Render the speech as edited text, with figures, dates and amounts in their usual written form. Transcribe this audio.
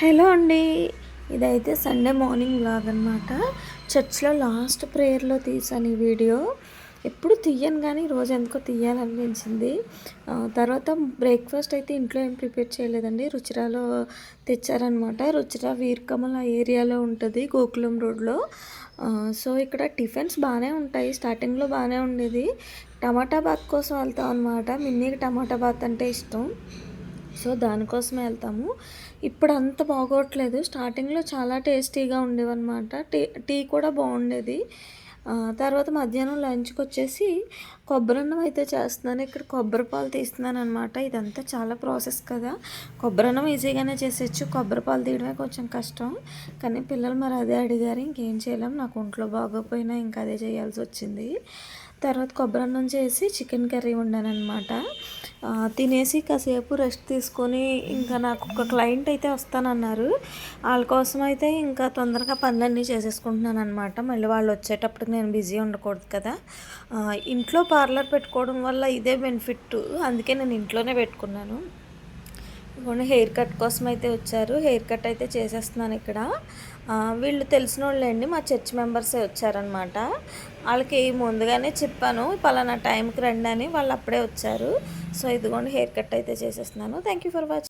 Hello అండి. ఇదైతే Sunday morning vlog అనమాట. చర్చ్‌లో లాస్ట్ ప్రేయర్‌లో తీశాను ఈ వీడియో. ఎప్పుడు తీయను కానీ ఈరోజు ఎందుకో తీయాలనిపించింది. తర్వాత బ్రేక్‌ఫాస్ట్ అయితే ఇంట్లో ఏం ప్రిపేర్ చేయలేదండి. రుచిరాలో తెచ్చారనమాట. రుచిరా వీరకమల ఏరియాలో ఉంటుంది గోకులం రోడ్‌లో. సో ఇక్కడ టిఫిన్స్ బాగానే ఉంటాయి. స్టార్టింగ్‌లో బాగానే ఉండేది. టమాటా బాత్ కోసం వెళ్తాం అనమాట. మిన్నీకి టమాటా బాత్ అంటే ఇష్టం. సో దానికోసమే వెళ్తాము. ఇప్పుడు అంత బాగోట్లేదు. స్టార్టింగ్‌లో చాలా టేస్టీగా ఉండేవన్నమాట. టీ కూడా బాగుండేది. తర్వాత మధ్యాహ్నం లంచ్‌కొచ్చేసి కొబ్బరన్నం అయితే చేస్తున్నాను. ఇక్కడ కొబ్బరి పాలు తీస్తున్నాననమాట. ఇదంతా చాలా ప్రాసెస్ కదా! కొబ్బరన్నం ఈజీగానే చేసేయచ్చు. కొబ్బరి పాలు తీయడమే కొంచెం కష్టం. కానీ పిల్లలు మరి అదే అడిగారు. ఇంకేం చేయలేం. నాకు ఒంట్లో బాగోకపోయినా ఇంకా అదే చేయాల్సొచ్చింది. తర్వాత కొబ్బరన్నం చేసి చికెన్ కర్రీ వండాననమాట. తినేసి కాసేపు రెస్ట్ తీసుకొని ఇంకా నాకు ఒక క్లయింట్ అయితే వస్తానన్నారు. వాళ్ళ కోసం అయితే ఇంకా తొందరగా పనులన్నీ చేసేసుకుంటున్నాను అనమాట. మళ్ళీ వాళ్ళు వచ్చేటప్పటికి నేను బిజీ ఉండకూడదు కదా. ఇంట్లో పార్లర్ పెట్టుకోవడం వల్ల ఇదే బెనిఫిట్. అందుకే నేను ఇంట్లోనే పెట్టుకున్నాను. ఇదిగోండి హెయిర్ కట్ కోసం అయితే వచ్చారు. హెయిర్ కట్ అయితే చేసేస్తున్నాను ఇక్కడ. వీళ్ళు తెలిసిన వాళ్ళండి, మా చర్చ్ మెంబర్సే వచ్చారనమాట. వాళ్ళకి ముందుగానే చెప్పాను పలానా టైంకి రండి అని. వాళ్ళు అప్పుడే వచ్చారు. సో ఇదిగోండి హెయిర్ కట్ అయితే చేసేస్తున్నాను. Thank you for watching.